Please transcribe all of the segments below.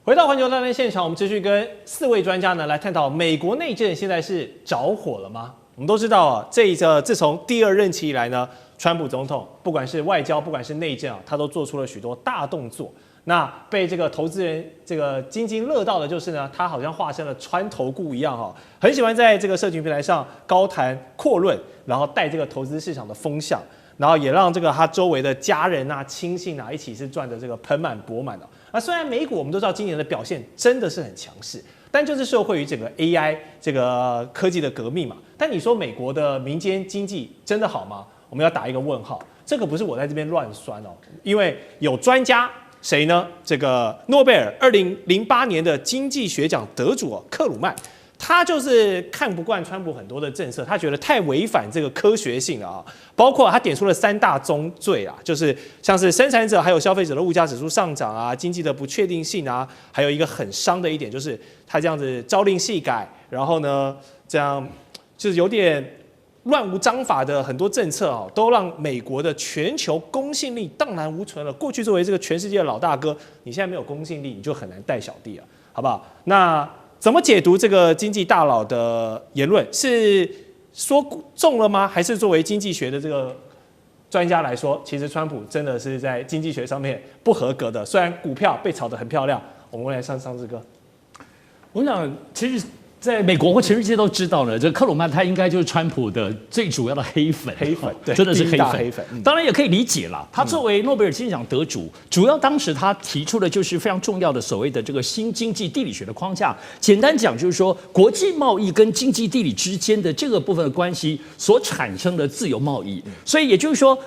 回到环球大战现场，我们继续跟4位专家呢来探讨美国内政现在是着火了吗？我们都知道啊，自从第2任期以来呢，川普总统不管是外交，不管是内政啊，他都做出了许多大动作。那被这个投资人津津乐道的就是呢，他好像化身了川投顾一样哈，很喜欢在这个社群平台上高谈阔论，然后带这个投资市场的风向，然后也让他周围的家人啊、亲信啊一起是赚得这个盆满钵满的。那虽然美股我们都知道今年的表现真的是很强势，但就是受惠于整个 AI 这个科技的革命嘛。但你说美国的民间经济真的好吗？我们要打一个问号。这个不是我在这边乱酸哦，因为有专家。谁呢？这个诺贝尔2008年的经济学奖得主克鲁曼，他就是看不惯川普很多的政策，他觉得太违反这个科学性了啊。包括他点出了3大宗罪啊，就是像是生产者还有消费者的物价指数上涨啊，经济的不确定性啊，还有一个很伤的一点就是他这样子朝令夕改，然后呢这样就是有点。乱无章法的很多政策啊，都让美国的全球公信力荡然无存了。过去作为这个全世界的老大哥，你现在没有公信力，你就很难带小弟了，好不好？那怎么解读这个经济大佬的言论？是说中了吗？还是作为经济学的这个专家来说，其实川普真的是在经济学上面不合格的？虽然股票被炒得很漂亮，我们来上志哥。我想，其实。在美国或全世界都知道呢，这克鲁曼他应该就是川普的最主要的黑粉，对，真的是黑粉。当然也可以理解啦，他作为诺贝尔经济奖得主，主要当时他提出的就是非常重要的所谓的这个新经济地理学的框架。简单讲就是说，国际贸易跟经济地理之间的这个部分的关系所产生的自由贸易。所以也就是说，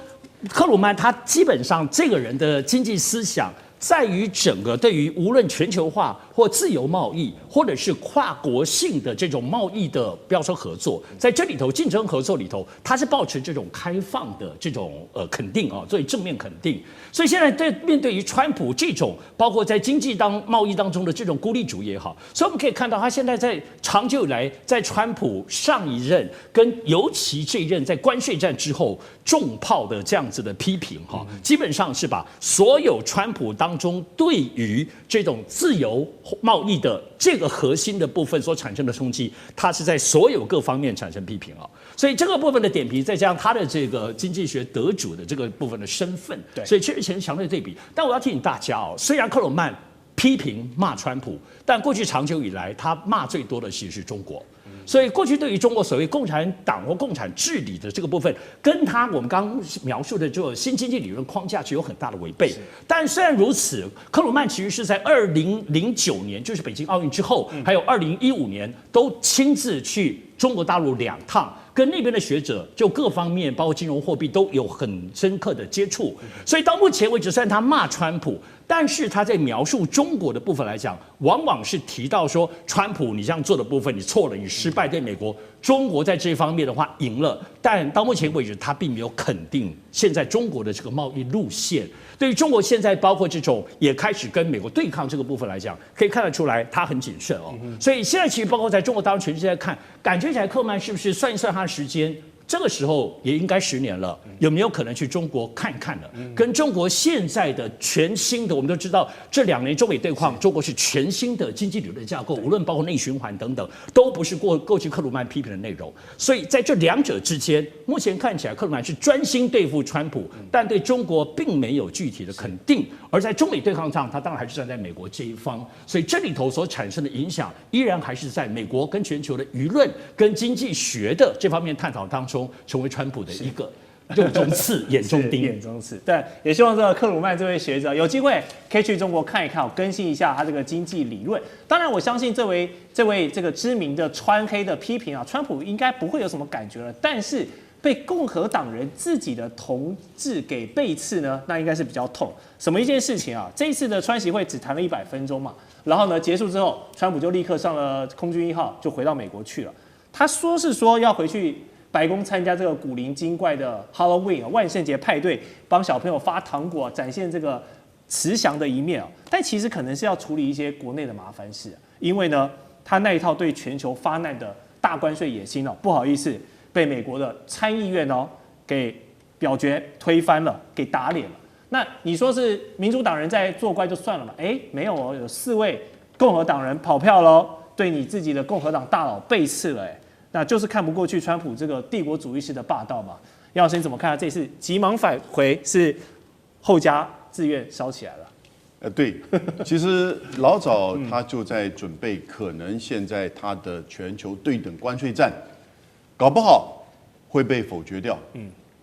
克鲁曼他基本上这个人的经济思想。在于整个对于无论全球化或自由贸易，或者是跨国性的这种贸易的，不要说合作，在这里头竞争合作里头，它是抱持这种开放的这种肯定啊，所以正面肯定。所以现在面对于川普这种，包括在经济贸易当中的这种孤立主义也好，所以我们可以看到，他现在在长久以来，在川普上一任跟尤其这一任在关税战之后重炮的这样子的批评哈，基本上是把所有川普当中对于这种自由贸易的这个核心的部分所产生的冲击，它是在所有各方面产生批评啊。所以这个部分的点评，再加上他的这个经济学得主的这个部分的身份，所以确实前强烈对比。但我要提醒大家哦，虽然克鲁曼批评骂川普，但过去长久以来他骂最多的其实是中国。所以过去对于中国所谓共产党或共产治理的这个部分，跟他我们刚刚描述的这个新经济理论框架是有很大的违背。但虽然如此，克鲁曼其实是在2009年，就是北京奥运之后，还有2015年，都亲自去中国大陆2趟。跟那边的学者就各方面，包括金融货币都有很深刻的接触，所以到目前为止，虽然他骂川普，但是他在描述中国的部分来讲，往往是提到说，川普你这样做的部分你错了，你失败，对美国，中国在这一方面的话赢了，但到目前为止，他并没有肯定现在中国的这个贸易路线。对于中国现在包括这种也开始跟美国对抗这个部分来讲，可以看得出来他很谨慎哦。所以现在其实包括在中国大陆全世界在看，感觉起来克曼是不是算一算他的时间？这个时候也应该10年了，有没有可能去中国看一看了？跟中国现在的全新的，我们都知道这2年中美对抗，中国是全新的经济理论架构，无论包括内循环等等，都不是过去克鲁曼批评的内容。所以在这2者之间，目前看起来克鲁曼是专心对付川普，但对中国并没有具体的肯定。而在中美对抗上，他当然还是站在美国这一方，所以这里头所产生的影响，依然还是在美国跟全球的舆论跟经济学的这方面探讨当中，成为川普的一个肉中刺、眼中钉。眼中刺。但也希望这个克鲁曼这位学者有机会可以去中国看一看，更新一下他这个经济理论。当然，我相信这位这个知名的川黑的批评啊，川普应该不会有什么感觉了，但是。被共和党人自己的同志给背刺呢，那应该是比较痛。什么一件事情啊？这一次的川习会只谈了100分钟嘛，然后呢结束之后，川普就立刻上了空军1号，就回到美国去了。他说要回去白宫参加这个古灵精怪的 Halloween 万圣节派对，帮小朋友发糖果，展现这个慈祥的一面啊。但其实可能是要处理一些国内的麻烦事，因为呢，他那一套对全球发难的大关税野心哦，不好意思。被美国的参议院给表决推翻了，给打脸了。那你说是民主党人在作怪就算了嘛？没有哦，有4位共和党人跑票喽，对你自己的共和党大佬背刺了，那就是看不过去川普这个帝国主义式的霸道嘛。杨老师你怎么看？这次急忙返回是后加自愿烧起来了？对，其实老早他就在准备，可能现在他的全球对等关税战，搞不好会被否决掉。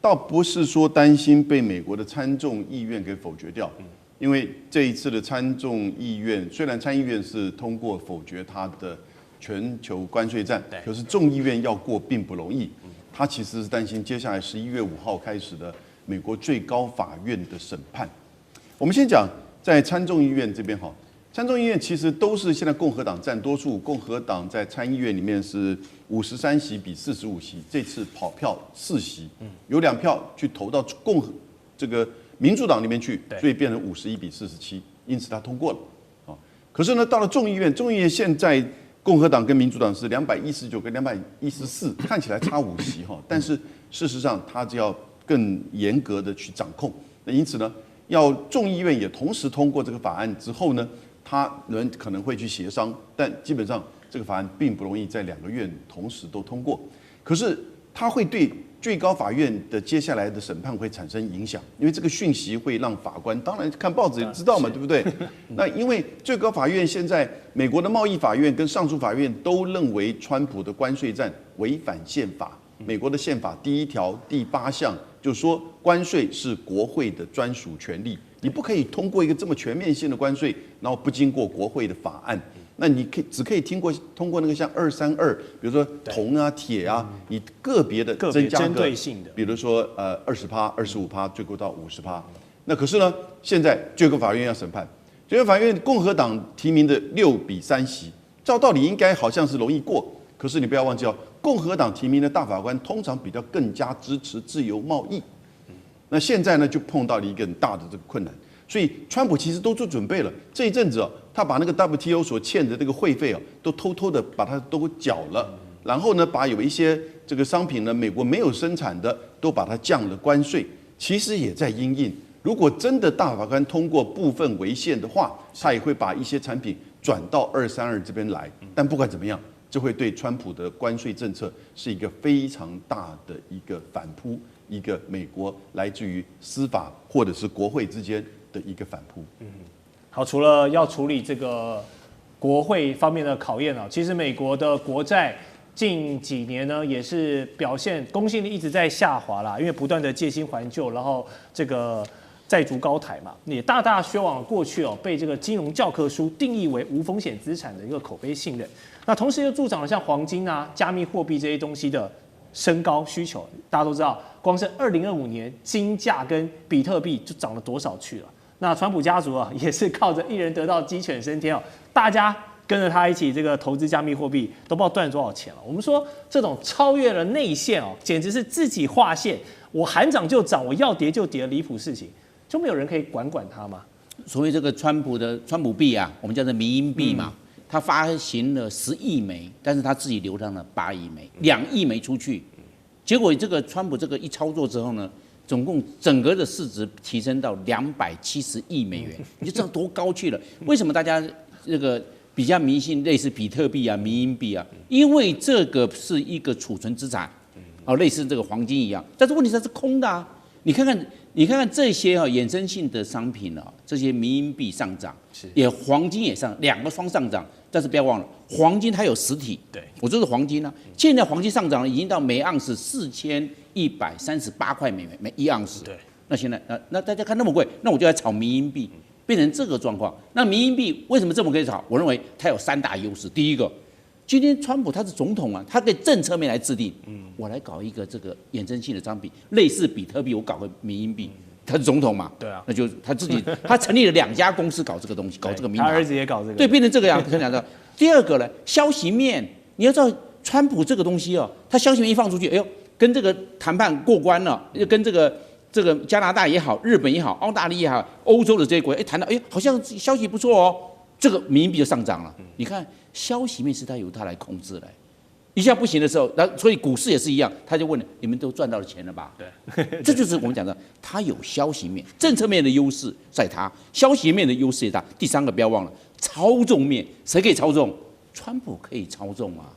倒不是说担心被美国的参众议院给否决掉，因为这一次的参众议院虽然参议院是通过否决他的全球关税战，可是众议院要过并不容易。他其实是担心接下来11月5号开始的美国最高法院的审判。我们先讲在参众议院这边哈，参众议院其实都是现在共和党占多数，共和党在参议院里面是53席比45席，这次跑票4席，有2票去投到这个民主党里面去，所以变成51比47，因此他通过了啊。可是呢，到了众议院，众议院现在共和党跟民主党是219跟214，看起来差5席哈，但是事实上他就要更严格的去掌控。那因此呢，要众议院也同时通过这个法案之后呢，他们可能会去协商，但基本上这个法案并不容易在2个院同时都通过。可是它会对最高法院的接下来的审判会产生影响，因为这个讯息会让法官，当然看报纸也知道嘛，对不对？那因为最高法院现在美国的贸易法院跟上诉法院都认为川普的关税战违反宪法。美国的宪法第1条第8项就说，关税是国会的专属权利，你不可以通过一个这么全面性的关税，然后不经过国会的法案。那你只可以通过那个像232，比如说铜啊、铁啊，你个别的增加针对性的，比如说20%、25%，最高到50%。那可是呢，现在最高法院要审判，最高法院共和党提名的6比3席，照道理应该好像是容易过，可是你不要忘记哦，共和党提名的大法官通常比较更加支持自由贸易。那现在呢，就碰到了一个很大的这个困难。所以，川普其实都做准备了。这一阵子他把那个 WTO 所欠的这个会费都偷偷的把它都缴了。然后呢，把有一些这个商品呢，美国没有生产的，都把它降了关税。其实也在因应，如果真的大法官通过部分违宪的话，他也会把一些产品转到232这边来。但不管怎么样，这会对川普的关税政策是一个非常大的一个反扑，一个美国来自于司法或者是国会之间的一个反扑。好，除了要处理这个国会方面的考验其实美国的国债近几年呢也是表现公信力一直在下滑啦，因为不断的借新还旧，然后这个债逐高台嘛，也大大削弱过去被这个金融教科书定义为无风险资产的一个口碑信任。那同时又助长了像黄金啊、加密货币这些东西的升高需求。大家都知道，光是2025年金价跟比特币就涨了多少去了。那川普家族也是靠着一人得道鸡犬升天大家跟着他一起这个投资加密货币，都不知道赚了多少钱了。我们说这种超越了内线简直是自己划线，我喊涨就涨，我要跌就跌的离谱事情，就没有人可以管他吗？所谓这个川普币啊，我们叫做民营币嘛，他发行了10亿枚，但是他自己流通了8亿枚，2亿枚出去，结果这个川普这个一操作之后呢，总共整个的市值提升到270亿美元，你就知道多高去了。为什么大家这个比较迷信类似比特币啊、民营币啊？因为这个是一个储存资产，类似这个黄金一样。但是问题它是空的啊！你看看这些衍生性的商品这些民营币上涨，也黄金也上，2个双上涨。但是不要忘了，黄金它有实体，对，我这是黄金啊。现在黄金上涨了，已经到每盎司4138块美元每1盎司。对，那现在那大家看那么贵，那我就来炒民营币，变成这个状况。那民营币为什么这么可以炒？我认为它有3大优势。第一个，今天川普他是总统啊，他可以政策面来制定。我来搞一个这个衍生性的商品，类似比特币，我搞个民营币。他是总统嘛？对啊，那就他自己，他成立了2家公司搞这个东西，搞这个民营。他儿子也搞这个。对，变成这个样子。第二个呢，消息面，你要知道，川普这个东西他消息面一放出去，哎呦，跟这个谈判过关了，又跟这个加拿大也好，日本也好，澳大利亚也好，欧洲的这些国家，谈到，哎，好像消息不错这个民营币就上涨了。你看，消息面是由他来控制的。一下不行的时候，所以股市也是一样，他就问你们都赚到了钱了吧？对，这就是我们讲的，它有消息面、政策面的优势在它，消息面的优势也大。第三个不要忘了，操纵面，谁可以操纵？川普可以操纵啊，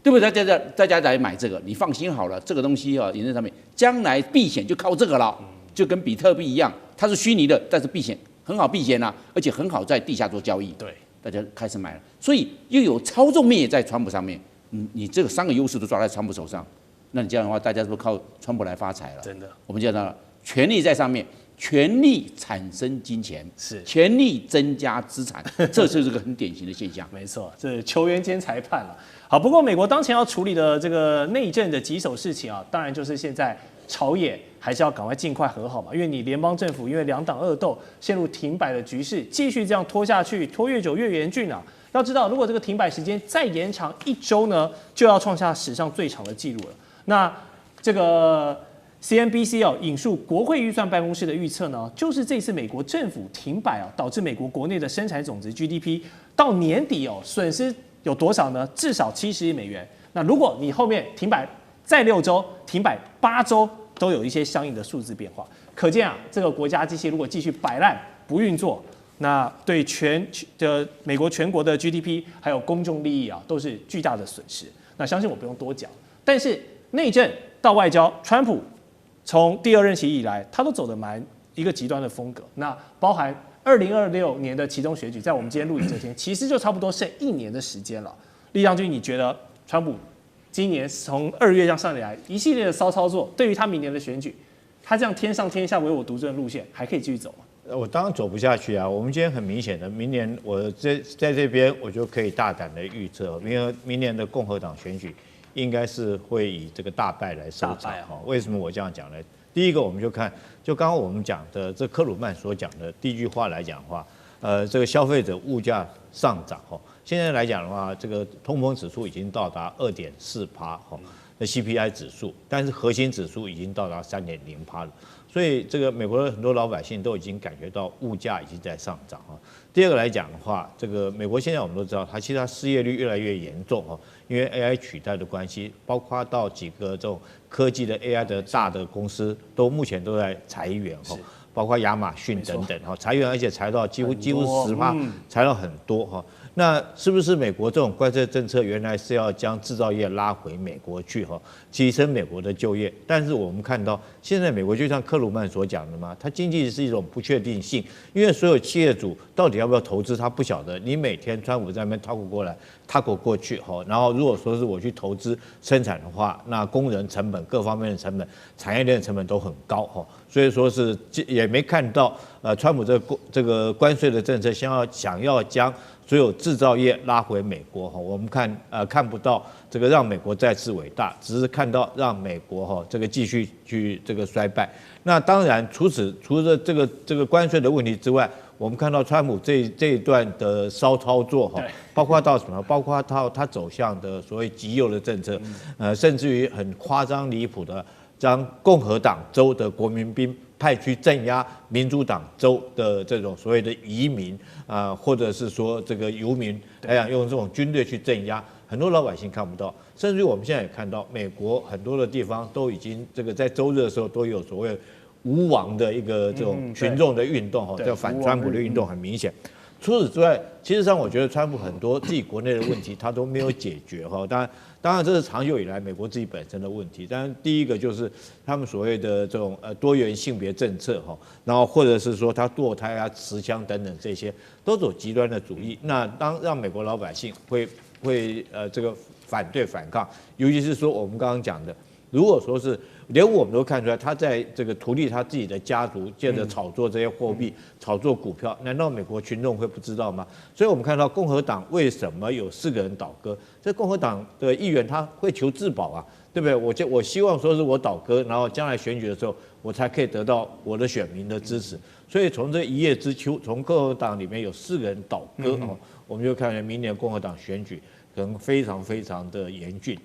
对不对？大家来买这个，你放心好了，这个东西啊，引在上面，将来避险就靠这个了，就跟比特币一样，它是虚拟的，但是避险很好避险啊，而且很好在地下做交易。对，大家开始买了，所以又有操纵面也在川普上面。你这个3个优势都抓在川普手上，那你这样的话，大家是不是靠川普来发财了？真的，我们讲到了权力在上面，权力产生金钱，是权力增加资产，这就是个很典型的现象。没错，这是球员兼裁判了。好，不过美国当前要处理的这个内政的棘手事情啊，当然就是现在朝野还是要赶快尽快和好嘛，因为你联邦政府因为2党恶斗陷入停摆的局势，继续这样拖下去，拖越久越严峻啊。要知道，如果这个停摆时间再延长1周呢，就要创下史上最长的记录了。那这个 CNBC 引述国会预算办公室的预测呢，就是这次美国政府停摆导致美国国内的生产总值 GDP 到年底损失有多少呢？至少70亿美元。那如果你后面停摆再6周，停摆8周，都有一些相应的数字变化。可见这个国家机器如果继续摆烂不运作，那对美国全国的 GDP 还有公众利益都是巨大的损失。那相信我不用多讲。但是内政到外交，川普从第2任期以来，他都走得蛮一个极端的风格。那包含2026年的期中选举，在我们今天录影这天，其实就差不多剩1年的时间了。立将军，你觉得川普今年从2月这样上来一系列的骚操作，对于他明年的选举，他这样天上天下唯我独尊的路线，还可以继续走吗？我当然走不下去啊！我们今天很明显的，明年我在这边我就可以大胆的预测，明年的共和党选举应该是会以这个大败来收场。为什么我这样讲呢？第一个，我们就看，就刚刚我们讲的这克鲁曼所讲的第一句话来讲的话，这个消费者物价上涨现在来讲的话，这个通膨指数已经到达2.4%的 CPI 指数，但是核心指数已经到达3.0%了。所以这个美国的很多老百姓都已经感觉到物价已经在上涨第二个来讲的话，这个美国现在我们都知道，其实它失业率越来越严重因为 AI 取代的关系，包括到几个这种科技的 AI 的大的公司都目前都在裁员包括亚马逊等等裁员，而且裁到几乎10%，裁到很多那是不是美国这种关税政策原来是要将制造业拉回美国去提升美国的就业？但是我们看到现在美国就像克鲁曼所讲的嘛，它经济是一种不确定性，因为所有企业主到底要不要投资，他不晓得。你每天川普在那边踏过去然后如果说是我去投资生产的话，那工人成本、各方面的成本、产业链的成本都很高所以说是也没看到川普这个关税的政策想要将所有制造业拉回美国我们看不到这个让美国再次伟大，只是看到让美国这个继续去这个衰败。那当然除了这个关税的问题之外，我们看到川普这一段的骚操作包括到什么？包括到他走向的所谓极右的政策，甚至于很夸张离谱的将共和党州的国民兵派去镇压民主党州的这种所谓的移民或者是说这个游民来讲，用这种军队去镇压，很多老百姓看不到。甚至于我们现在也看到，美国很多的地方都已经这个在周日的时候都有所谓无王的一个这种群众的运动叫反川普的运动，很明显。除此之外，其实上我觉得川普很多自己国内的问题他都没有解决当然这是长久以来美国自己本身的问题。当然第一个就是他们所谓的这种多元性别政策然后或者是说他堕胎持枪等等，这些都走极端的主义。那当让美国老百姓会这个反对反抗，尤其是说我们刚刚讲的，如果说是连我们都看出来，他在这个图利他自己的家族，借着炒作这些货币、炒作股票，难道美国群众会不知道吗？所以我们看到共和党为什么有4个人倒戈？这共和党的议员他会求自保对不对？我希望说是我倒戈，然后将来选举的时候，我才可以得到我的选民的支持。所以从这一叶知秋，从共和党里面有4个人倒戈我们就看明年共和党选举可能非常非常的严峻